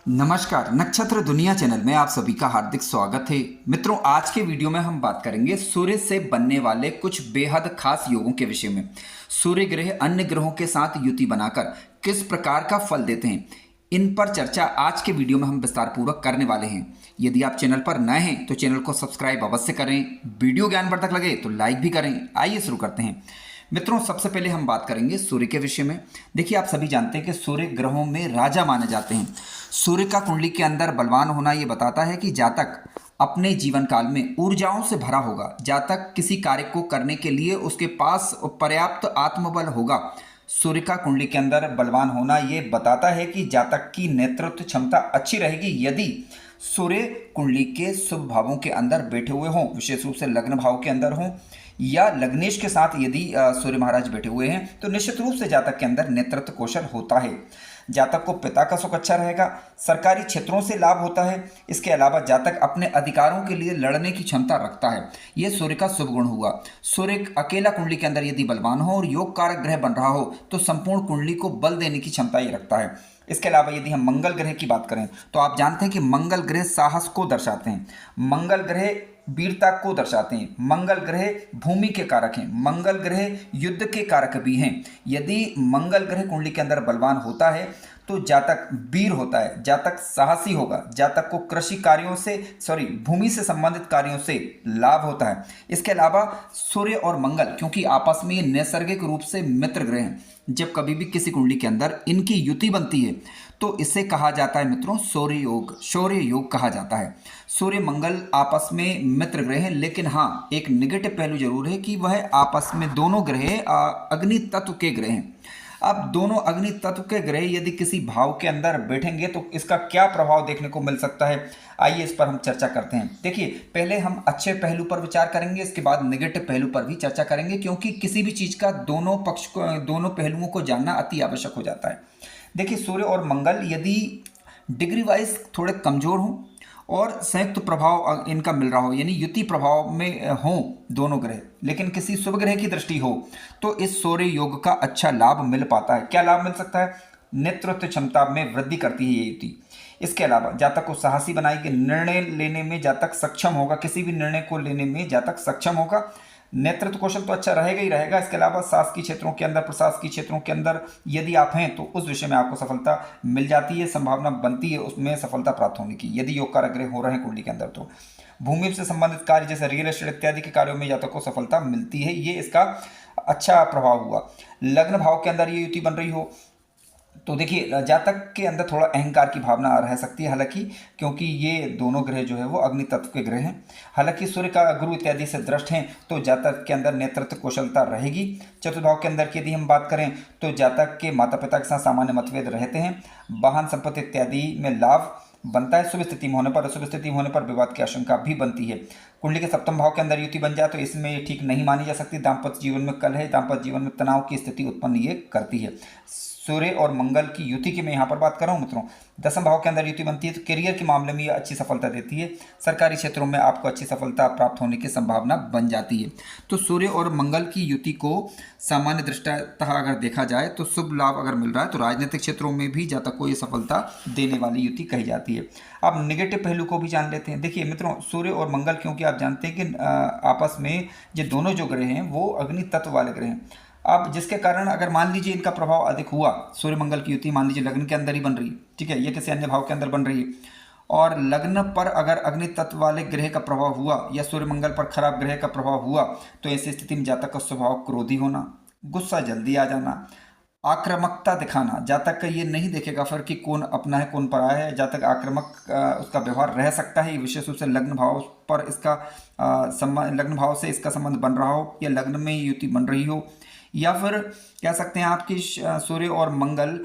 नमस्कार, नक्षत्र दुनिया चैनल में आप सभी का हार्दिक स्वागत है। मित्रों, आज के वीडियो में हम बात करेंगे सूर्य से बनने वाले कुछ बेहद खास योगों के विषय में। सूर्य ग्रह अन्य ग्रहों के साथ युति बनाकर किस प्रकार का फल देते हैं, इन पर चर्चा आज के वीडियो में हम विस्तार पूर्वक करने वाले हैं। यदि आप चैनल पर नए हैं तो चैनल को सब्सक्राइब अवश्य करें। वीडियो ज्ञानवर्धक लगे तो लाइक भी करें। आइए शुरू करते हैं। मित्रों, सबसे पहले हम बात करेंगे सूर्य के विषय में। देखिए, आप सभी जानते हैं कि सूर्य ग्रहों में राजा माने जाते हैं। सूर्य का कुंडली के अंदर बलवान होना ये बताता है कि जातक अपने जीवन काल में ऊर्जाओं से भरा होगा, जातक किसी कार्य को करने के लिए उसके पास पर्याप्त आत्मबल होगा। सूर्य का कुंडली के अंदर बलवान होना ये बताता है कि जातक की नेतृत्व क्षमता अच्छी रहेगी यदि सूर्य कुंडली के शुभ भावों के अंदर बैठे हुए हों, विशेष रूप से लग्न भाव के अंदर हों या लग्नेश के साथ यदि सूर्य महाराज बैठे हुए हैं तो निश्चित रूप से जातक के अंदर नेतृत्व कौशल होता है। जातक को पिता का सुख अच्छा रहेगा, सरकारी क्षेत्रों से लाभ होता है। इसके अलावा जातक अपने अधिकारों के लिए लड़ने की क्षमता रखता है। यह सूर्य का शुभ गुण हुआ। सूर्य अकेला कुंडली के अंदर यदि बलवान हो और योग कारक ग्रह बन रहा हो तो संपूर्ण कुंडली को बल देने की क्षमता ये रखता है। इसके अलावा यदि हम मंगल ग्रह की बात करें तो आप जानते हैं कि मंगल ग्रह साहस को दर्शाते हैं, मंगल ग्रह वीरता को दर्शाते हैं, मंगल ग्रह भूमि के कारक हैं, मंगल ग्रह युद्ध के कारक भी हैं। यदि मंगल ग्रह कुंडली के अंदर बलवान होता है तो जातक वीर होता है, जातक साहसी होगा, जातक को कृषि कार्यों से भूमि से संबंधित कार्यों से लाभ होता है। इसके अलावा सूर्य और मंगल क्योंकि आपस में ये नैसर्गिक रूप से मित्र ग्रह हैं, जब कभी भी किसी कुंडली के अंदर इनकी युति बनती है तो इसे कहा जाता है मित्रों शौर्य योग कहा जाता है। सूर्य मंगल आपस में मित्र ग्रह हैं, लेकिन हाँ, एक निगेटिव पहलू जरूर है कि वह आपस में दोनों ग्रह अग्नि तत्व के ग्रह हैं। अब दोनों अग्नि तत्व के ग्रह यदि किसी भाव के अंदर बैठेंगे तो इसका क्या प्रभाव देखने को मिल सकता है, आइए इस पर हम चर्चा करते हैं। देखिए, पहले हम अच्छे पहलू पर विचार करेंगे, इसके बाद नेगेटिव पहलू पर भी चर्चा करेंगे, क्योंकि किसी भी चीज़ का दोनों पहलुओं को जानना अति आवश्यक हो जाता है। देखिए, सूर्य और मंगल यदि डिग्री वाइज थोड़े कमज़ोर हों और संयुक्त प्रभाव इनका मिल रहा हो, यानी युति प्रभाव में हों दोनों ग्रह, लेकिन किसी शुभ ग्रह की दृष्टि हो तो इस सूर्य योग का अच्छा लाभ मिल पाता है। क्या लाभ मिल सकता है? नेतृत्व क्षमता में वृद्धि करती है ये युति। इसके अलावा जातक को साहसी बनाएगी, निर्णय लेने में जातक सक्षम होगा, किसी भी निर्णय को लेने में जातक सक्षम होगा। नेतृत्व कौशल तो अच्छा रहेगा ही रहेगा। इसके अलावा शासकीय क्षेत्रों के अंदर, प्रशासकीय क्षेत्रों के अंदर यदि आप हैं तो उस विषय में आपको सफलता मिल जाती है, संभावना बनती है उसमें सफलता प्राप्त होने की, यदि योग कारक ग्रह हो रहे हैं कुंडली के अंदर तो। भूमि से संबंधित कार्य जैसे रियल एस्टेट इत्यादि के कार्यों में जातक को सफलता मिलती है, ये इसका अच्छा प्रभाव हुआ। लग्न भाव के अंदर ये युति बन रही हो तो देखिए, जातक के अंदर थोड़ा अहंकार की भावना रह सकती है, हालांकि क्योंकि ये दोनों ग्रह जो है वो अग्नि तत्व के ग्रह हैं। हालांकि सूर्य का गुरु इत्यादि से दृष्ट हैं तो जातक के अंदर नेतृत्व कौशलता रहेगी। चतुर्थ भाव के अंदर की यदि हम बात करें तो जातक के माता पिता के साथ सामान्य मतभेद रहते हैं, वाहन संपत्ति इत्यादि में लाभ बनता है। शुभ स्थिति में होने पर, अशुभ स्थिति में होने पर विवाद की आशंका भी बनती है। कुंडली के सप्तम भाव के अंदर युति बन जाए तो इसमें ये ठीक नहीं मानी जा सकती। दाम्पत्य जीवन में कलह, दाम्पत्य जीवन में तनाव की स्थिति उत्पन्न ये करती है। सूर्य और मंगल की युति की मैं यहाँ पर बात कर रहा हूँ मित्रों। दसम भाव के अंदर युति बनती है तो करियर के मामले में ये अच्छी सफलता देती है। सरकारी क्षेत्रों में आपको अच्छी सफलता प्राप्त होने की संभावना बन जाती है। तो सूर्य और मंगल की युति को सामान्य दृष्टतः अगर देखा जाए तो शुभ लाभ अगर मिल रहा है तो राजनीतिक क्षेत्रों में भी जातक को ये सफलता देने वाली युति कही जाती है। अब निगेटिव पहलू को भी जान लेते हैं। देखिए मित्रों, सूर्य और मंगल क्योंकि आप जानते हैं कि आपस में ये दोनों जो ग्रह हैं वो अग्नि तत्व वाले ग्रह हैं। अब जिसके कारण अगर मान लीजिए इनका प्रभाव अधिक हुआ, सूर्य मंगल की युति मान लीजिए लग्न के अंदर ही बन रही है, ठीक है, ये किसी अन्य भाव के अंदर बन रही है, और लग्न पर अगर अग्नि तत्व वाले ग्रह का प्रभाव हुआ या सूर्य मंगल पर खराब ग्रह का प्रभाव हुआ तो ऐसी स्थिति में जातक का स्वभाव क्रोधी होना, गुस्सा जल्दी आ जाना, आक्रामकता दिखाना। जातक का ये नहीं देखेगा फिर कि कौन अपना है कौन पराया है, जातक आक्रामक उसका व्यवहार रह सकता है। विशेष रूप से लग्न भाव पर इसका संबंध, लग्न भाव से इसका संबंध बन रहा हो या लग्न में युति बन रही हो, या फिर कह सकते हैं आपकी सूर्य और मंगल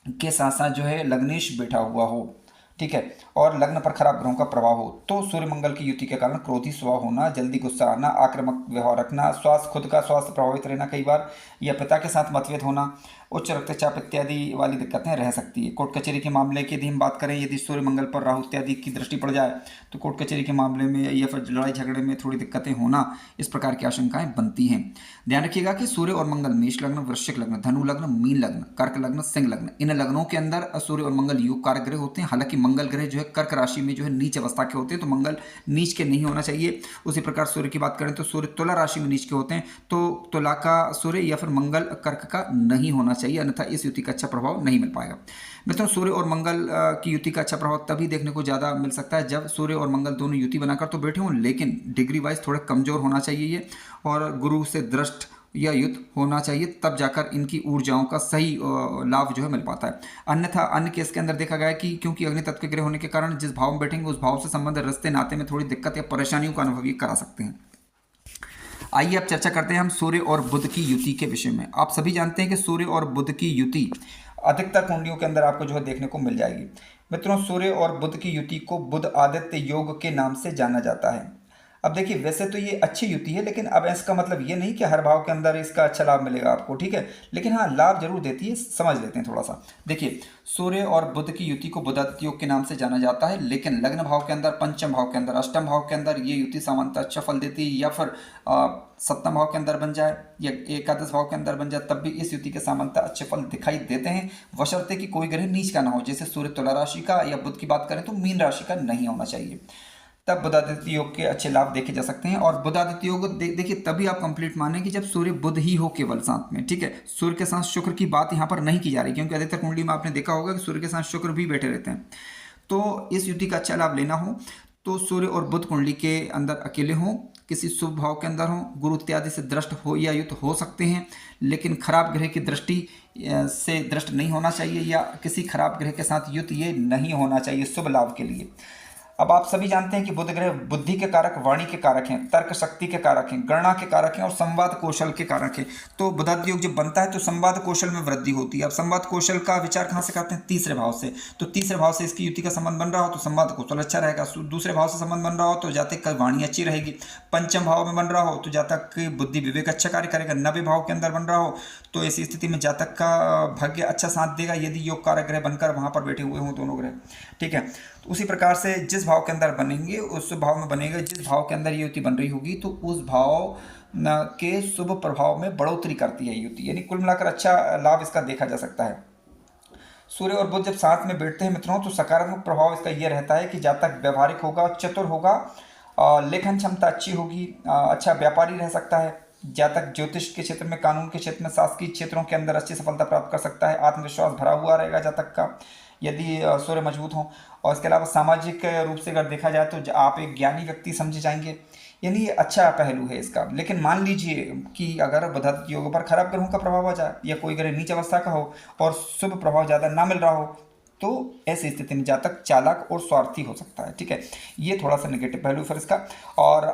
के साथ साथ जो है लग्नेश बैठा हुआ हो, ठीक है, और लग्न पर खराब ग्रहों का प्रभाव हो तो सूर्य मंगल की युति के कारण क्रोधी स्वभाव होना, जल्दी गुस्सा आना, आक्रामक व्यवहार रखना, खुद का स्वास्थ्य प्रभावित रहना कई बार, या पिता के साथ मतभेद होना, उच्च रक्तचाप इत्यादि वाली दिक्कतें रह सकती है। कोर्ट कचहरी के मामले की यदि हम बात करें, यदि सूर्य मंगल पर राहु इत्यादि की दृष्टि पड़ जाए तो कोर्ट कचहरी के मामले में या फिर लड़ाई झगड़े में थोड़ी दिक्कतें होना, इस प्रकार की आशंकाएं बनती हैं। ध्यान रखिएगा कि सूर्य और मंगल मेष लग्न, वृश्चिक लग्न, धनु लग्न, मीन लग्न, कर्क लग्न, सिंह लग्न, इन लग्नों के अंदर सूर्य और मंगल योग कारक ग्रह होते हैं। हालांकि मंगल ग्रह जो है कर्क राशि में जो है नीच अवस्था के होते हैं, तो मंगल नीच के नहीं होना चाहिए। उसी प्रकार सूर्य की बात करें तो सूर्य तुला राशि में नीच के होते हैं, तो तुला का सूर्य या फिर मंगल कर्क का नहीं होना चाहिए, अन्यथा इस युति का अच्छा प्रभाव नहीं मिल पाएगा। मित्रों, सूर्य और मंगल की युति का अच्छा प्रभाव तभी देखने को ज़्यादा मिल सकता है जब सूर्य और मंगल दोनों युति बनाकर तो बैठे हों, लेकिन डिग्री वाइज थोड़े कमजोर होना चाहिए ये, और गुरु से दृष्ट या युद्ध होना चाहिए, तब जाकर इनकी ऊर्जाओं का सही लाभ जो है मिल पाता है। अन्यथा अन्य केस के अंदर देखा गया है कि क्योंकि अग्नि तत्व के ग्रह होने के कारण जिस भाव में बैठेंगे उस भाव से संबंधित रिश्ते नाते में थोड़ी दिक्कत या परेशानियों का अनुभव ये करा सकते हैं। आइए अब चर्चा करते हैं हम सूर्य और बुध की युति के विषय में। आप सभी जानते हैं कि सूर्य और बुध की युति अधिकतर कुंडलियों के अंदर आपको जो है देखने को मिल जाएगी। मित्रों, सूर्य और बुध की युति को बुध आदित्य योग के नाम से जाना जाता है। अब देखिए, वैसे तो ये अच्छी युति है, लेकिन अब इसका मतलब ये नहीं कि हर भाव के अंदर इसका अच्छा लाभ मिलेगा आपको, ठीक है, लेकिन हाँ लाभ जरूर देती है। समझ लेते हैं थोड़ा सा। देखिए, सूर्य और बुध की युति को बुधादित्य योग के नाम से जाना जाता है, लेकिन लग्न भाव के अंदर, पंचम भाव के अंदर, अष्टम भाव के अंदर ये युति सामान्यतः अच्छा फल देती है, या फिर सप्तम भाव के अंदर बन जाए या एकादश भाव के अंदर बन जाए, तब भी इस युति के सामान्यतः अच्छे फल दिखाई देते हैं, बशर्ते कि कोई ग्रह नीच का ना हो। जैसे सूर्य तुला राशि का या बुध की बात करें तो मीन राशि का नहीं होना चाहिए, तब बुधादित्य योग के अच्छे लाभ देखे जा सकते हैं। और बुधादित्य योग देखिए तभी आप कंप्लीट माने कि जब सूर्य बुध ही हो केवल साथ में, ठीक है। सूर्य के साथ शुक्र की बात यहाँ पर नहीं की जा रही, क्योंकि अधिकतर कुंडली में आपने देखा होगा कि सूर्य के साथ शुक्र भी बैठे रहते हैं। तो इस युति का अच्छा लाभ लेना हो तो सूर्य और बुध कुंडली के अंदर अकेले हों, किसी शुभ भाव के अंदर हों, गुरु इत्यादि से दृष्ट हो या युत हो सकते हैं, लेकिन खराब ग्रह की दृष्टि से दृष्ट नहीं होना चाहिए, या किसी खराब ग्रह के साथ युत ये नहीं होना चाहिए शुभ लाभ के लिए। अब आप सभी जानते हैं कि बुध ग्रह बुद्धि के कारक, वाणी के कारक हैं, तर्क शक्ति के कारक हैं, गणना के कारक हैं और संवाद कौशल के कारक हैं। तो बुधादित्य योग जब बनता है तो संवाद कौशल में वृद्धि होती है। अब संवाद कौशल का विचार कहाँ से करते हैं? तीसरे भाव से। तो तीसरे भाव से इसकी युति का संबंध बन रहा हो तो संवाद कौशल अच्छा रहेगा। दूसरे भाव से संबंध बन रहा हो तो जातक की वाणी अच्छी रहेगी। पंचम भाव में बन रहा हो तो जातक की बुद्धि विवेक अच्छा कार्य करेगा। नवे भाव के अंदर बन रहा हो तो ऐसी स्थिति में जातक का भाग्य अच्छा साथ देगा, यदि योग कारक ग्रह बनकर वहां पर बैठे हुए हों दोनों ग्रह, ठीक है। तो उसी प्रकार से जिस भाव के अंदर बनेंगे उस भाव में बनेगा, जिस भाव के अंदर ये युति बन रही होगी तो उस भाव के शुभ प्रभाव में बढ़ोतरी करती है युति, यानी कुल मिलाकर अच्छा लाभ इसका देखा जा सकता है। सूर्य और बुध जब साथ में बैठते हैं मित्रों तो सकारात्मक प्रभाव इसका यह रहता है कि जातक व्यवहारिक होगा, चतुर होगा, लेखन क्षमता अच्छी होगी, अच्छा व्यापारी रह सकता है। जातक ज्योतिष के क्षेत्र में, कानून के क्षेत्र में, शासकीय क्षेत्रों के अंदर अच्छी सफलता प्राप्त कर सकता है। आत्मविश्वास भरा हुआ रहेगा जातक का यदि सूर्य मजबूत हो। और इसके अलावा सामाजिक रूप से अगर देखा जाए तो आप एक ज्ञानी व्यक्ति समझे जाएंगे, यानी ये अच्छा पहलू है इसका। लेकिन मान लीजिए कि अगर बुधादित्य योग पर खराब ग्रहों का प्रभाव आ जाए या कोई ग्रह नीच अवस्था का हो और शुभ प्रभाव ज़्यादा ना मिल रहा हो तो ऐसी स्थिति में जातक चालाक और स्वार्थी हो सकता है, ठीक है। ये थोड़ा सा नेगेटिव पहलू फिर इसका। और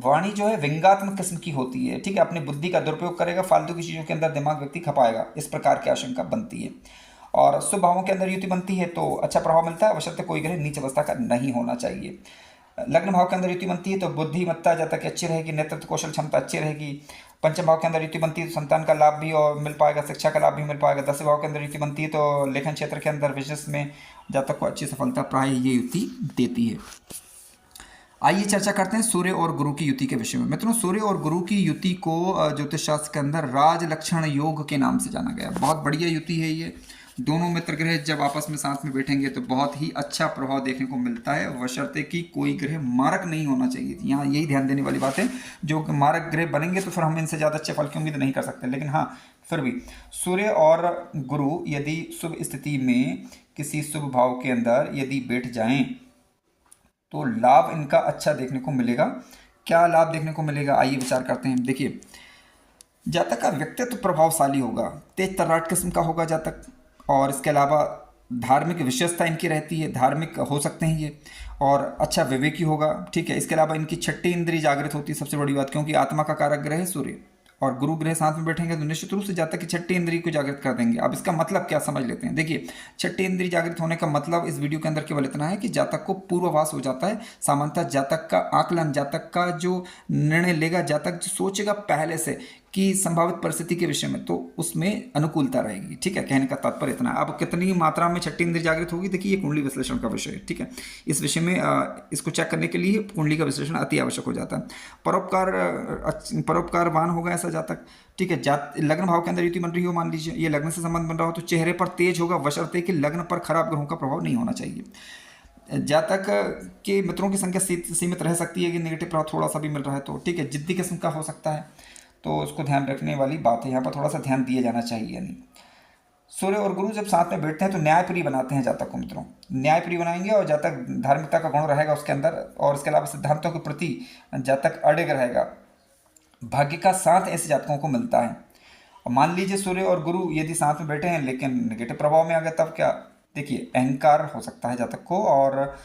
वाणी जो है व्यंग्यात्मक किस्म की होती है, ठीक है। अपनी बुद्धि का दुरुपयोग करेगा, फालतू की चीज़ों के अंदर दिमाग व्यक्ति खपाएगा, इस प्रकार की आशंका बनती है। और शुभ भावों के अंदर युति बनती है तो अच्छा प्रभाव मिलता है, बशर्ते कोई ग्रह नीच अवस्था का नहीं होना चाहिए। लग्न भाव के अंदर युति बनती है तो बुद्धिमत्ता जातक की अच्छी रहेगी, नेतृत्व कौशल क्षमता अच्छी रहेगी। पंचम भाव के अंदर युति बनती है तो संतान का लाभ भी और मिल पाएगा, शिक्षा का लाभ भी मिल पाएगा। दसवें भाव के अंदर युति बनती है तो लेखन क्षेत्र के अंदर बिजनेस में जातक को अच्छी सफलता प्राय ये युति देती है। आइए चर्चा करते हैं सूर्य और गुरु की युति के विषय में। मित्रों, सूर्य और गुरु की युति को ज्योतिष शास्त्र के अंदर राज लक्षण योग के नाम से जाना गया। बहुत बढ़िया युति है ये। दोनों मित्र ग्रह जब आपस में साथ में बैठेंगे तो बहुत ही अच्छा प्रभाव देखने को मिलता है, बशर्ते कि कोई ग्रह मारक नहीं होना चाहिए। यहाँ यही ध्यान देने वाली बात है, जो मारक ग्रह बनेंगे तो फिर हम इनसे ज़्यादा अच्छे फल की उम्मीद नहीं कर सकते। लेकिन हाँ, फिर भी सूर्य और गुरु यदि शुभ स्थिति में किसी शुभ भाव के अंदर यदि बैठ जाएं तो लाभ इनका अच्छा देखने को मिलेगा। क्या लाभ देखने को मिलेगा, आइए विचार करते हैं। देखिए, जातक का व्यक्तित्व प्रभावशाली होगा, तेज तर्राट किस्म का होगा जातक, और इसके अलावा धार्मिक विशेषता इनकी रहती है, धार्मिक हो सकते हैं ये, और अच्छा विवेकी होगा, ठीक है। इसके अलावा इनकी छठी इंद्रिय जागृत होती है, सबसे बड़ी बात, क्योंकि आत्मा का कारक ग्रह है सूर्य, और गुरु ग्रह साथ में बैठेंगे तो निश्चित रूप से जातक की छठी इंद्रिय को जागृत कर देंगे। अब इसका मतलब क्या समझ लेते हैं। देखिए, छठी इंद्रिय जागृत होने का मतलब इस वीडियो के अंदर केवल इतना है कि जातक को पूर्वाभास हो जाता है। सामान्यतः जातक का आकलन, जातक का जो निर्णय लेगा, जातक जो सोचेगा पहले से की संभावित परिस्थिति के विषय में, तो उसमें अनुकूलता रहेगी। ठीक है, कहने का तात्पर्य इतना। अब कितनी मात्रा में छठी इंद्रिय जागृत होगी, देखिए ये कुंडली विश्लेषण का विषय है। ठीक है, इस विषय में इसको चेक करने के लिए कुंडली का विश्लेषण अति आवश्यक हो जाता है। परोपकारवान होगा ऐसा जातक। ठीक है, लग्न भाव के अंदर युति बन रही हो, मान लीजिए ये लग्न से संबंध बन रहा हो, तो चेहरे पर तेज होगा, बशर्ते कि लग्न पर खराब ग्रहों का प्रभाव नहीं होना चाहिए। जातक के मित्रों की संख्या सीमित रह सकती है कि नेगेटिव प्रभाव थोड़ा सा भी मिल रहा है तो। ठीक है, जिद्दी किस्म का हो सकता है, तो उसको ध्यान रखने वाली बात है, यहाँ पर थोड़ा सा ध्यान दिया जाना चाहिए। यानी सूर्य और गुरु जब साथ में बैठते हैं तो न्यायप्रिय बनाते हैं जातक को मित्रों, न्यायप्रिय बनाएंगे, और जातक धार्मिकता का गुण रहेगा उसके अंदर, और इसके अलावा सिद्धांतों के प्रति जातक अड़िग रहेगा। भाग्य का साथ ऐसे जातकों को मिलता है। और मान लीजिए सूर्य और गुरु यदि साथ में बैठे हैं लेकिन नेगेटिव प्रभाव में आ गए, तब क्या, देखिए अहंकार हो सकता है जातक को, और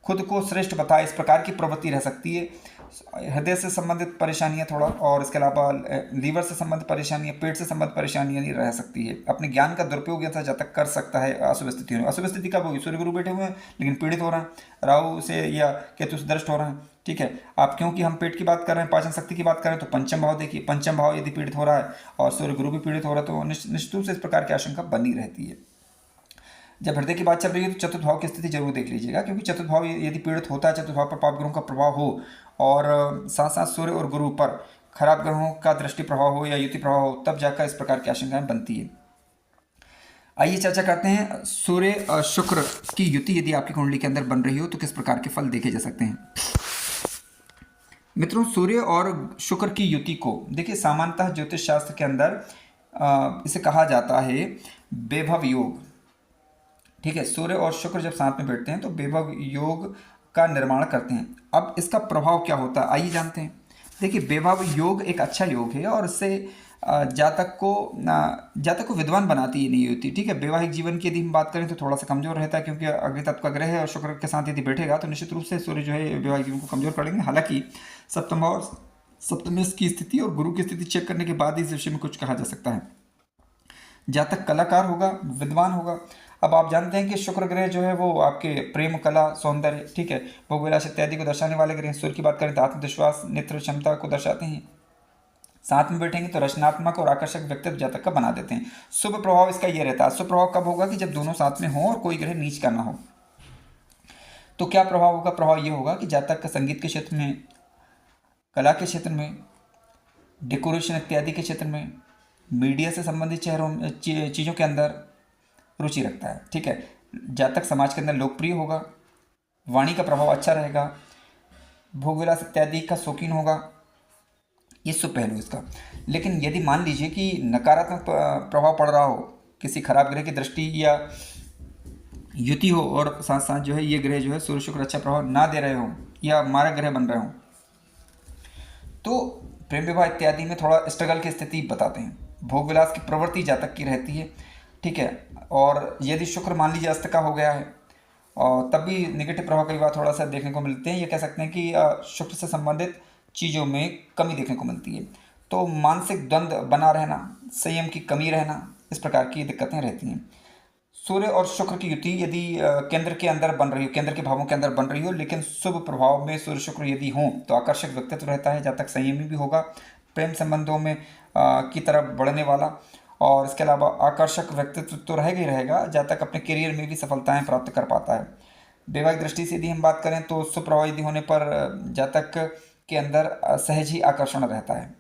खुद को श्रेष्ठ बताए इस प्रकार की प्रवृत्ति रह सकती है। हृदय से संबंधित परेशानियां थोड़ा, और इसके अलावा लीवर से संबंधित परेशानियां, पेट से संबंधित परेशानियां नहीं रह सकती है। अपने ज्ञान का दुरुपयोग ऐसा जातक कर सकता है अशुभ स्थिति में। अशुभ स्थिति कब होगी, सूर्य गुरु बैठे हुए हैं लेकिन पीड़ित हो रहे हैं, राहु से या केतु से दृष्ट हो रहे हैं। ठीक है, आप क्योंकि हम पेट की बात कर रहे हैं, पाचन शक्ति की बात कर रहे हैं, तो पंचम भाव देखिए, पंचम भाव यदि पीड़ित हो रहा है और सूर्य गुरु भी पीड़ित हो रहा है, तो निश्चित रूप से इस प्रकार की आशंका बनी रहती है। जब हृदय की बात चल रही है तो चतुर्थ भाव की स्थिति जरूर देख लीजिएगा, क्योंकि चतुर्थ भाव यदि पीड़ित होता है, चतुर्थ भाव पर पाप ग्रहों का प्रभाव हो, और साथ साथ सूर्य और गुरु पर खराब ग्रहों का दृष्टि प्रभाव हो या युति प्रभाव हो, तब जाकर इस प्रकार की आशंकाएं बनती है। आइए चर्चा करते हैं, सूर्य और शुक्र की युति यदि आपकी कुंडली के अंदर बन रही हो तो किस प्रकार के फल देखे जा सकते हैं। मित्रों, सूर्य और शुक्र की युति को देखिए, सामान्यतः ज्योतिष शास्त्र के अंदर इसे कहा जाता है वैभव योग। ठीक है, सूर्य और शुक्र जब साथ में बैठते हैं तो वैभव योग का निर्माण करते हैं। अब इसका प्रभाव क्या होता है, आइए जानते हैं। देखिए, वैभव योग एक अच्छा योग है, और इससे जातक को विद्वान बनाती ही नहीं होती। ठीक है, वैवाहिक जीवन की यदि हम बात करें तो थोड़ा सा कमजोर रहता है, क्योंकि अग्नि तत्व का ग्रह है और शुक्र के साथ यदि बैठेगा तो निश्चित रूप से सूर्य जो है वैवाहिक जीवन को कमजोर करेंगे। हालांकि सप्तम की स्थिति और गुरु की स्थिति चेक करने के बाद इस विषय में कुछ कहा जा सकता है। जातक कलाकार होगा, विद्वान होगा। अब आप जानते हैं कि शुक्र ग्रह जो है वो आपके प्रेम, कला, सौंदर्य, ठीक है, भोग विलास इत्यादि को दर्शाने वाले ग्रह। सूर्य की बात करें तो आत्मविश्वास, नेत्र क्षमता को दर्शाते हैं। साथ में बैठेंगे तो रचनात्मक और आकर्षक व्यक्तित्व जातक का बना देते हैं। शुभ प्रभाव इसका ये रहता है। शुभ प्रभाव कब होगा, कि जब दोनों साथ में हो और कोई ग्रह नीच का ना हो। तो क्या प्रभाव होगा, प्रभाव ये होगा कि जातक का संगीत के क्षेत्र में, कला के क्षेत्र में, डेकोरेशन इत्यादि के क्षेत्र में, मीडिया से संबंधित चीज़ों के अंदर रुचि रखता है। ठीक है, जातक समाज के अंदर लोकप्रिय होगा, वाणी का प्रभाव अच्छा रहेगा, भोग विलास इत्यादि का शौकीन होगा। ये शुभ पहलू इसका। लेकिन यदि मान लीजिए कि नकारात्मक प्रभाव पड़ रहा हो, किसी खराब ग्रह की दृष्टि या युति हो, और साथ साथ जो है ये ग्रह जो है सूर्य शुक्र अच्छा प्रभाव ना दे रहे हो या मारक ग्रह बन रहे हो, तो प्रेम विवाह इत्यादि में थोड़ा स्ट्रगल की स्थिति बताते हैं। भोग विलास की प्रवृत्ति जातक की रहती है। ठीक है, और यदि शुक्र मान लीजिए अस्त का हो गया है, और तब भी नेगेटिव प्रभाव कई बार थोड़ा सा देखने को मिलते हैं। ये कह सकते हैं कि शुक्र से संबंधित चीज़ों में कमी देखने को मिलती है। तो मानसिक द्वंद्व बना रहना, संयम की कमी रहना, इस प्रकार की दिक्कतें रहती हैं। सूर्य और शुक्र की युति यदि केंद्र के अंदर बन रही हो, केंद्र के भावों के अंदर बन रही हो, लेकिन शुभ प्रभाव में सूर्य शुक्र यदि हों तो आकर्षक व्यक्तित्व रहता है, जातक संयमी भी होगा, प्रेम संबंधों में की तरफ बढ़ने वाला, और इसके अलावा आकर्षक व्यक्तित्व तो रहेगा ही रहेगा। जातक अपने करियर में भी सफलताएं प्राप्त कर पाता है। वैवाहिक दृष्टि से यदि हम बात करें तो शुभ प्रभाव यदि होने पर जातक के अंदर सहज ही आकर्षण रहता है।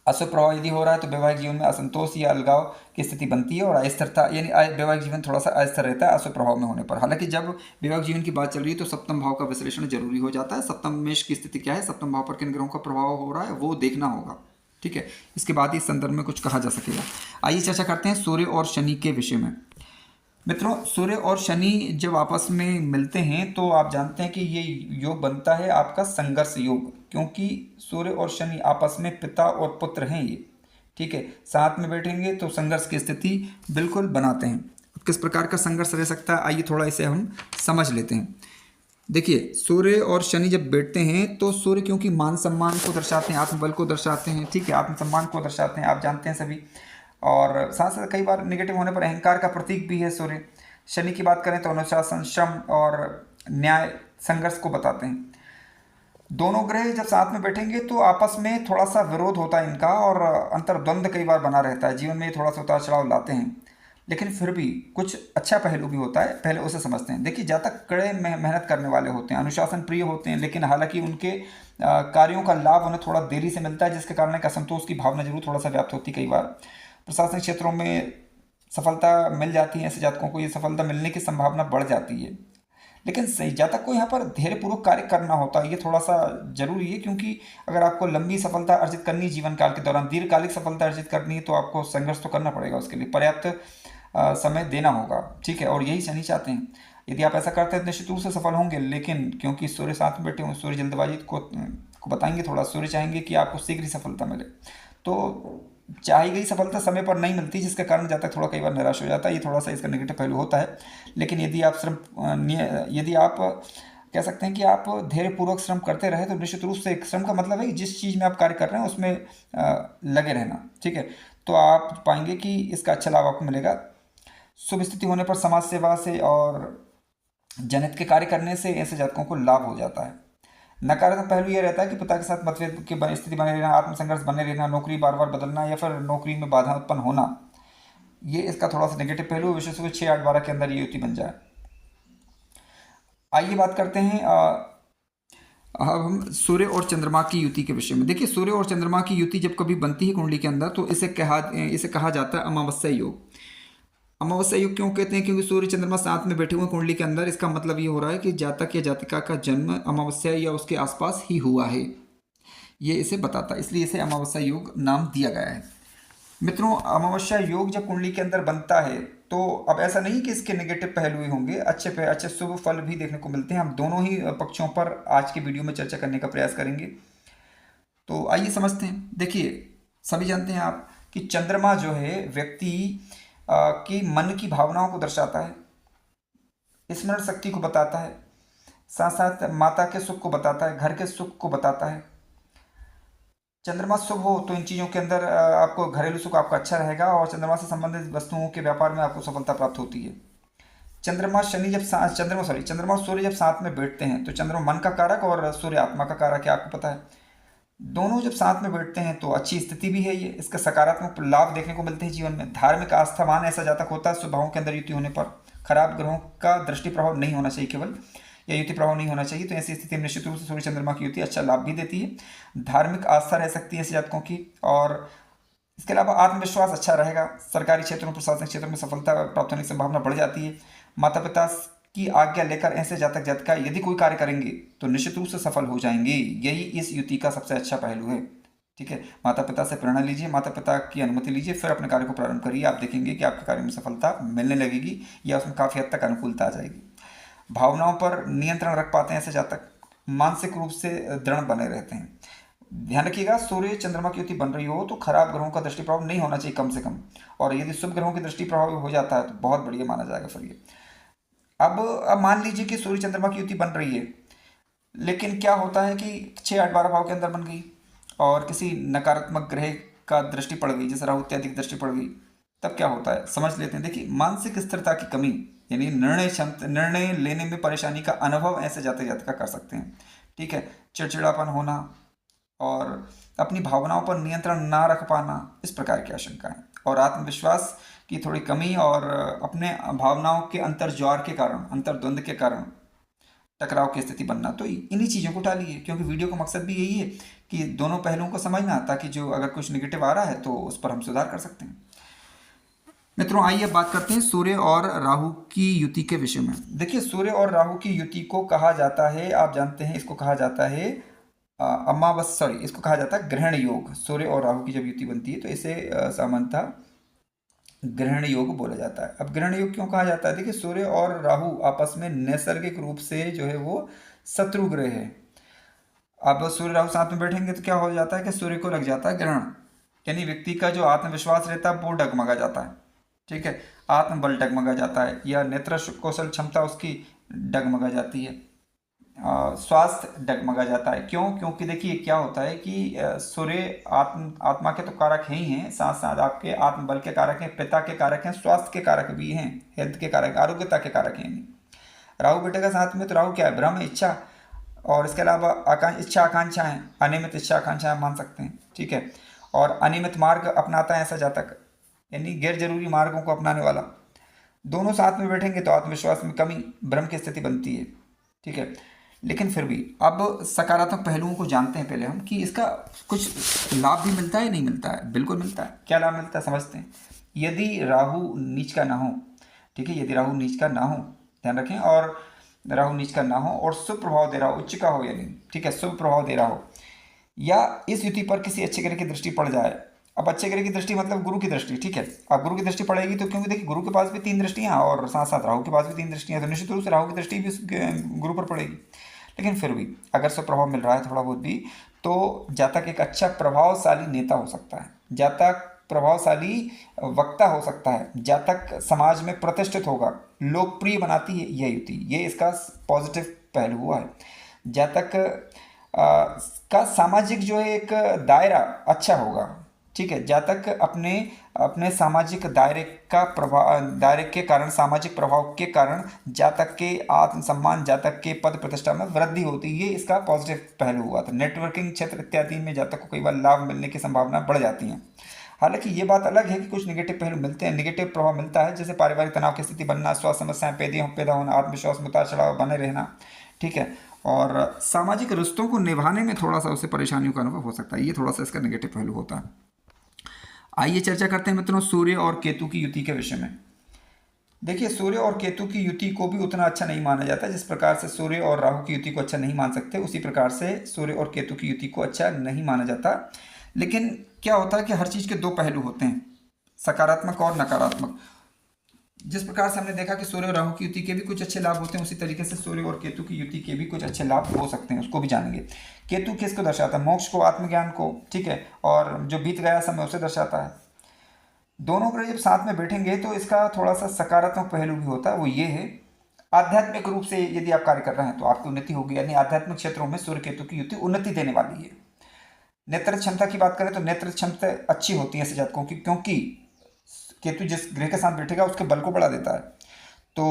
अशुभ प्रभाव यदि हो रहा है तो वैवाहिक जीवन में असंतोष या अलगाव की स्थिति बनती है, और अस्थिरता, यानी वैवाहिक जीवन थोड़ा सा अस्थिर रहता है अशुभ प्रभाव में होने पर। हालांकि जब वैवाहिक जीवन की बात चल रही है तो सप्तम भाव का विश्लेषण जरूरी हो जाता है। सप्तम मेष की स्थिति क्या है, सप्तम भाव पर किन ग्रहों का प्रभाव हो रहा है, वो देखना होगा। ठीक है, इसके बाद ही इस संदर्भ में कुछ कहा जा सकेगा। आइए चर्चा करते हैं सूर्य और शनि के विषय में। मित्रों, सूर्य और शनि जब आपस में मिलते हैं तो आप जानते हैं कि ये योग बनता है आपका संघर्ष योग, क्योंकि सूर्य और शनि आपस में पिता और पुत्र हैं ये। ठीक है, साथ में बैठेंगे तो संघर्ष की स्थिति बिल्कुल बनाते हैं। किस प्रकार का संघर्ष रह सकता है, आइए थोड़ा इसे हम समझ लेते हैं। देखिए, सूर्य और शनि जब बैठते हैं तो सूर्य क्योंकि मान सम्मान को दर्शाते हैं, आत्मबल को दर्शाते हैं, ठीक है, आत्मसम्मान को दर्शाते हैं, आप जानते हैं सभी, और साथ साथ कई बार नेगेटिव होने पर अहंकार का प्रतीक भी है सूर्य। शनि की बात करें तो अनुशासन, श्रम और न्याय, संघर्ष को बताते हैं। दोनों ग्रह जब साथ में बैठेंगे तो आपस में थोड़ा सा विरोध होता है इनका, और अंतर्द्वंद कई बार बना रहता है। जीवन में थोड़ा सा उतार चढ़ाव लाते हैं, लेकिन फिर भी कुछ अच्छा पहलू भी होता है, पहले उसे समझते हैं। देखिए, जातक कड़े मेहनत करने वाले होते हैं, अनुशासन प्रिय होते हैं, लेकिन हालांकि उनके कार्यों का लाभ उन्हें थोड़ा देरी से मिलता है, जिसके कारण एक असंतोष की भावना जरूर थोड़ा सा व्याप्त होती है। कई बार प्रशासनिक क्षेत्रों में सफलता मिल जाती है, ऐसे जातकों को ये सफलता मिलने की संभावना बढ़ जाती है। लेकिन सही जातक को यहाँ पर धैर्यपूर्वक कार्य करना होता है, ये थोड़ा सा जरूरी है, क्योंकि अगर आपको लंबी सफलता अर्जित करनी, जीवन काल के दौरान दीर्घकालिक सफलता अर्जित करनी है, तो आपको संघर्ष तो करना पड़ेगा, उसके लिए पर्याप्त समय देना होगा। ठीक है, और यही शनि चाहते हैं। यदि आप ऐसा करते हैं तो निश्चित रूप से सफल होंगे, लेकिन क्योंकि सूर्य साथ में बैठे हुए, सूर्य जल्दबाजी को बताएंगे थोड़ा, सूर्य चाहेंगे कि आपको शीघ्र ही सफलता मिले, तो चाही गई सफलता समय पर नहीं मिलती, जिसके कारण जातक थोड़ा कई बार निराश हो जाता है। ये थोड़ा सा इसका नेगेटिव पहलू होता है। लेकिन यदि आप कह सकते हैं कि आप धैर्यपूर्वक श्रम करते रहे, तो निश्चित रूप से श्रम का मतलब है कि जिस चीज़ में आप कार्य कर रहे हैं उसमें लगे रहना। ठीक है, तो आप पाएंगे कि इसका अच्छा लाभ आपको मिलेगा। शुभ स्थिति होने पर समाज सेवा से और जनहित के कार्य करने से ऐसे जातकों को लाभ हो जाता है। नकारात्मक पहलू यह रहता है कि पिता के साथ मतभेद की स्थिति बने रहना, आत्मसंघर्ष बने रहना, नौकरी बार बार बदलना, या फिर नौकरी में बाधा उत्पन्न होना, ये इसका थोड़ा सा नेगेटिव पहलू, विशेष रूप से 6, 8, 12 के अंदर ये युति बन जाए। आइए बात करते हैं अब हम सूर्य और चंद्रमा की युति के विषय में। देखिए, सूर्य और चंद्रमा की युति जब कभी बनती है कुंडली के अंदर, तो इसे कहा जाता है अमावस्या योग। अमावस्या योग क्यों कहते हैं? क्योंकि सूर्य चंद्रमा साथ में बैठे हुए कुंडली के अंदर। इसका मतलब ये हो रहा है कि जातक या जातिका का जन्म अमावस्या या उसके आसपास ही हुआ है, ये इसे बताता है, इसलिए इसे अमावस्या योग नाम दिया गया है। मित्रों, अमावस्या योग जब कुंडली के अंदर बनता है, तो अब ऐसा नहीं कि इसके नेगेटिव पहलू ही होंगे, अच्छे शुभ फल भी देखने को मिलते हैं। हम दोनों ही पक्षों पर आज के वीडियो में चर्चा करने का प्रयास करेंगे। तो आइए समझते हैं। देखिए, सभी जानते हैं आप कि चंद्रमा जो है व्यक्ति की मन की भावनाओं को दर्शाता है, स्मरण शक्ति को बताता है, साथ साथ माता के सुख को बताता है, घर के सुख को बताता है। चंद्रमा शुभ हो तो इन चीज़ों के अंदर आपको घरेलू सुख आपका अच्छा रहेगा, और चंद्रमा से संबंधित वस्तुओं के व्यापार में आपको सफलता प्राप्त होती है। चंद्रमा और सूर्य जब साथ में बैठते हैं, तो चंद्रमा मन का कारक और सूर्य आत्मा का कारक है, आपको पता है। दोनों जब साथ में बैठते हैं तो अच्छी स्थिति भी है, ये इसका सकारात्मक लाभ देखने को मिलते हैं जीवन में। धार्मिक आस्थावान ऐसा जातक होता है, स्वभावों के अंदर युति होने पर खराब ग्रहों का दृष्टि प्रभाव नहीं होना चाहिए, केवल या युति प्रभाव नहीं होना चाहिए। तो ऐसी स्थिति में निश्चित रूप से सूर्य चंद्रमा की युति अच्छा लाभ भी देती है। धार्मिक आस्था रह सकती है ऐसे जातकों की, और इसके अलावा आत्मविश्वास अच्छा रहेगा। सरकारी क्षेत्रों में, प्रशासनिक क्षेत्रों में सफलता प्राप्त होने की संभावना बढ़ जाती है। माता पिता की आज्ञा लेकर ऐसे जातक जातिका यदि कोई कार्य करेंगे तो निश्चित रूप से सफल हो जाएंगे। यही इस युति का सबसे अच्छा पहलू है। ठीक है, माता पिता से प्रेरणा लीजिए, माता पिता की अनुमति लीजिए, फिर अपने कार्य को प्रारंभ करिए। आप देखेंगे कि आपके कार्य में सफलता मिलने लगेगी, या उसमें काफ़ी हद तक अनुकूलता आ जाएगी। भावनाओं पर नियंत्रण रख पाते हैं ऐसे जातक, मानसिक रूप से दृढ़ बने रहते हैं। ध्यान रखिएगा, सूर्य चंद्रमा की युति बन रही हो तो खराब ग्रहों का दृष्टि प्रभाव नहीं होना चाहिए कम से कम, और यदि शुभ ग्रहों की दृष्टि प्रभाव हो जाता है तो बहुत बढ़िया माना जाएगा फिर ये। अब मान लीजिए कि सूर्य चंद्रमा की युति बन रही है, लेकिन क्या होता है कि 6, 8, 12 भाव के अंदर बन गई और किसी नकारात्मक ग्रह का दृष्टि पड़ गई, जैसे राहु इत्यादि दृष्टि पड़ गई, तब क्या होता है समझ लेते हैं। देखिए, मानसिक स्थिरता की कमी, यानी निर्णय लेने में परेशानी का अनुभव ऐसे जाते जाते कर सकते हैं। ठीक है, चिड़चिड़ापन होना और अपनी भावनाओं पर नियंत्रण ना रख पाना, इस प्रकार की आशंकाएं, और आत्मविश्वास की थोड़ी कमी, और अपने भावनाओं के अंतर्ज्वार के कारण, अंतर्द्वंद के कारण टकराव की स्थिति बनना। तो इन्हीं चीज़ों को टालिए, क्योंकि वीडियो का मकसद भी यही है कि दोनों पहलुओं को समझना, ताकि जो अगर कुछ निगेटिव आ रहा है तो उस पर हम सुधार कर सकते हैं। मित्रों, आइए बात करते हैं सूर्य और राहु की युति के विषय में। देखिए, सूर्य और राहु की युति को कहा जाता है, आप जानते हैं, इसको कहा जाता है इसको कहा जाता है ग्रहण योग। सूर्य और राहु की जब युति बनती है तो इसे सामान्यतः ग्रहण योग बोला जाता है। अब ग्रहण योग क्यों कहा जाता है? देखिए, सूर्य और राहु आपस में नैसर्गिक रूप से जो है वो शत्रु ग्रह है। अब सूर्य राहु साथ में बैठेंगे तो क्या हो जाता है कि सूर्य को लग जाता है ग्रहण, यानी व्यक्ति का जो आत्मविश्वास रहता है वो डगमगा जाता है। ठीक है, आत्मबल डगमगा जाता है, या नेत्र कौशल क्षमता उसकी डगमगा जाती है, स्वास्थ्य डगमगा जाता है। क्यों? क्योंकि देखिए क्या होता है कि सूर्य आत्मा के तो कारक ही हैं, साथ साथ आपके आत्मबल के कारक हैं, पिता के कारक हैं, स्वास्थ्य के कारक भी हैं, हेल्थ के कारक, आरोग्यता के कारक हैं। राहु बैठेगा साथ में तो राहु क्या है? ब्रह्म, इच्छा, और इसके अलावा इच्छा आकांक्षाएं, अनियमित इच्छा आकांक्षाएं मान सकते हैं, ठीक है। और अनियमित मार्ग अपनाता है ऐसा जातक, यानी गैर जरूरी मार्गों को अपनाने वाला। दोनों साथ में बैठेंगे तो आत्मविश्वास में कमी, भ्रम की स्थिति बनती है, ठीक है। लेकिन फिर भी अब सकारात्मक पहलुओं को जानते हैं पहले हम कि इसका कुछ लाभ भी मिलता है, नहीं मिलता है? बिल्कुल मिलता है। क्या लाभ मिलता है समझते हैं। यदि राहु नीच का ना हो, ठीक है, यदि राहु नीच का ना हो, ध्यान रखें, और राहु नीच का ना हो और शुभ प्रभाव दे रहा हो, उच्च का हो यानी, ठीक है, शुभ प्रभाव दे रहा हो, या इस युति पर किसी अच्छे ग्रह की दृष्टि पड़ जाए। अब अच्छे ग्रह की दृष्टि मतलब गुरु की दृष्टि, ठीक है। अब गुरु की दृष्टि पड़ेगी तो क्योंकि देखिए गुरु के पास भी 3 दृष्टियां और साथ साथ राहु के पास भी 3 दृष्टियां, तो निश्चित रूप से राहु की दृष्टि भी उस गुरु पर पड़ेगी। लेकिन फिर भी अगर सब प्रभाव मिल रहा है थोड़ा बहुत भी, तो जातक एक अच्छा प्रभावशाली नेता हो सकता है, जातक प्रभावशाली वक्ता हो सकता है, जातक समाज में प्रतिष्ठित होगा, लोकप्रिय बनाती है यह युति, ये इसका पॉजिटिव पहलू हुआ है। जातक का सामाजिक जो है एक दायरा अच्छा होगा, ठीक है। जातक अपने सामाजिक दायरे के कारण, सामाजिक प्रभाव के कारण जातक के आत्मसम्मान, जातक के पद प्रतिष्ठा में वृद्धि होती है, ये इसका पॉजिटिव पहलू हुआ था। नेटवर्किंग क्षेत्र इत्यादि में जातक को कई बार लाभ मिलने की संभावना बढ़ जाती है। हालांकि ये बात अलग है कि कुछ निगेटिव पहलू मिलते हैं, निगेटिव प्रभाव मिलता है, जैसे पारिवारिक तनाव की स्थिति बनना, स्वास्थ्य समस्याएं पैदा होना, आत्मविश्वास में उतार चढ़ाव बने रहना, ठीक है। और सामाजिक रिश्तों को निभाने में थोड़ा सा उसे परेशानियों का अनुभव हो सकता है, ये थोड़ा सा इसका नेगेटिव पहलू होता है। आइए चर्चा करते हैं मित्रों सूर्य और केतु की युति के विषय में। देखिए सूर्य और केतु की युति को भी उतना अच्छा नहीं माना जाता। जिस प्रकार से सूर्य और राहु की युति को अच्छा नहीं मान सकते, उसी प्रकार से सूर्य और केतु की युति को अच्छा नहीं माना जाता। लेकिन क्या होता है कि हर चीज़ के 2 पहलू होते हैं, सकारात्मक और नकारात्मक। जिस प्रकार से हमने देखा कि सूर्य और राहु की युति के भी कुछ अच्छे लाभ होते हैं, उसी तरीके से सूर्य और केतु की युति के भी कुछ अच्छे लाभ हो सकते हैं, उसको भी जानेंगे। केतु किसको दर्शाता है? मोक्ष को, आत्मज्ञान को, ठीक है, और जो बीत गया समय उसे दर्शाता है। दोनों ग्रह जब साथ में बैठेंगे तो इसका थोड़ा सा सकारात्मक पहलू भी होता है, वो ये है आध्यात्मिक रूप से यदि आप कार्य कर रहे हैं तो आपकी उन्नति होगी, यानी आध्यात्मिक क्षेत्रों में सूर्य केतु की युति उन्नति देने वाली है। नेत्र क्षमता की बात करें तो नेत्र क्षमता अच्छी होती है ऐसे जातकों की, क्योंकि केतु जिस ग्रह के साथ बैठेगा उसके बल को बढ़ा देता है। तो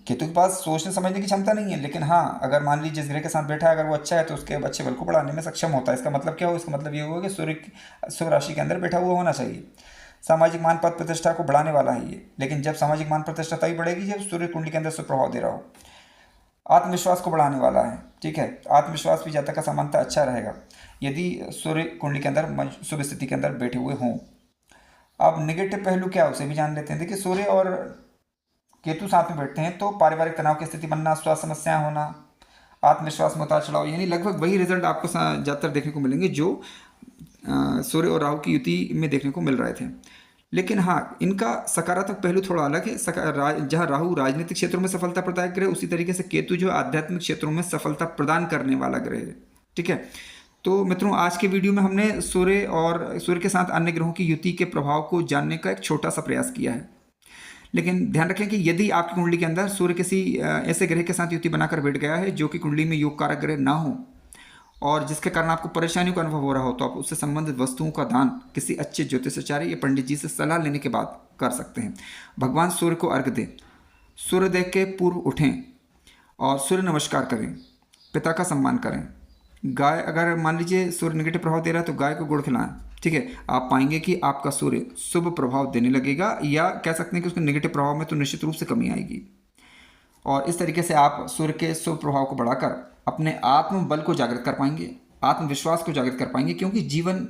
केतु के पास सोचने समझने की क्षमता नहीं है, लेकिन हाँ अगर मान लीजिए जिस ग्रह के साथ बैठा है अगर वो अच्छा है तो उसके अच्छे बल को बढ़ाने में सक्षम होता है। इसका मतलब क्या हो? इसका मतलब ये होगा कि सूर्य राशि के अंदर बैठा हुआ होना चाहिए। सामाजिक मान पद प्रतिष्ठा को बढ़ाने वाला है ये, लेकिन जब सामाजिक मान प्रतिष्ठा तभी बढ़ेगी जब सूर्य कुंडली के अंदर सुप्रभाव दे रहा हो। आत्मविश्वास को बढ़ाने वाला है, ठीक है, आत्मविश्वास भी जातक का सामान्यतः अच्छा रहेगा यदि सूर्य कुंडली के अंदर शुभ स्थिति के अंदर बैठे हुए हों। अब नेगेटिव पहलू क्या है उसे भी जान लेते हैं। देखिए सूर्य और केतु साथ में बैठते हैं तो पारिवारिक तनाव की स्थिति बनना, स्वास्थ्य समस्याएं होना, आत्मविश्वास में उतार चढ़ाव, यानी लगभग वही रिजल्ट आपको ज़्यादातर देखने को मिलेंगे जो सूर्य और राहु की युति में देखने को मिल रहे थे। लेकिन हाँ इनका सकारात्मक पहलू थोड़ा अलग है। जहाँ राहु राजनीतिक क्षेत्रों में सफलता प्रदायक ग्रह, उसी तरीके से केतु जो आध्यात्मिक क्षेत्रों में सफलता प्रदान करने वाला ग्रह है, ठीक है। तो मित्रों आज के वीडियो में हमने सूर्य के साथ अन्य ग्रहों की युति के प्रभाव को जानने का एक छोटा सा प्रयास किया है। लेकिन ध्यान रखें कि यदि आपकी कुंडली के अंदर सूर्य किसी ऐसे ग्रह के साथ युति बनाकर बैठ गया है जो कि कुंडली में योग कारक ग्रह ना हो और जिसके कारण आपको परेशानियों का अनुभव हो रहा हो, तो आप उससे संबंधित वस्तुओं का दान किसी अच्छे ज्योतिषाचार्य या पंडित जी से सलाह लेने के बाद कर सकते हैं। भगवान सूर्य को अर्घ्य दें, सूर्य देव के पूर्व उठें और सूर्य नमस्कार करें, पिता का सम्मान करें। गाय अगर मान लीजिए सूर्य नेगेटिव प्रभाव दे रहा है तो गाय को गुड़ खिलाएं, ठीक है। आप पाएंगे कि आपका सूर्य शुभ प्रभाव देने लगेगा, या कह सकते हैं कि उसके नेगेटिव प्रभाव में तो निश्चित रूप से कमी आएगी। और इस तरीके से आप सूर्य के शुभ प्रभाव को बढ़ाकर अपने आत्मबल को जागृत कर पाएंगे, आत्मविश्वास को जागृत कर पाएंगे, क्योंकि जीवन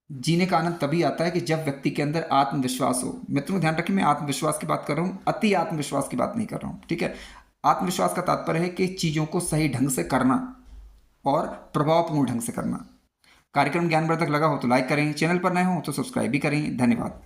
जीने का आनंद तभी आता है कि जब व्यक्ति के अंदर आत्मविश्वास हो। मित्रों ध्यान रखें मैं आत्मविश्वास की बात कर रहा हूँ, अति आत्मविश्वास की बात नहीं कर रहा हूँ, ठीक है। आत्मविश्वास का तात्पर्य है कि चीज़ों को सही ढंग से करना और प्रभावपूर्ण ढंग से करना। कार्यक्रम ज्ञानवर्धक लगा हो तो लाइक करें, चैनल पर नए हो तो सब्सक्राइब भी करें। धन्यवाद।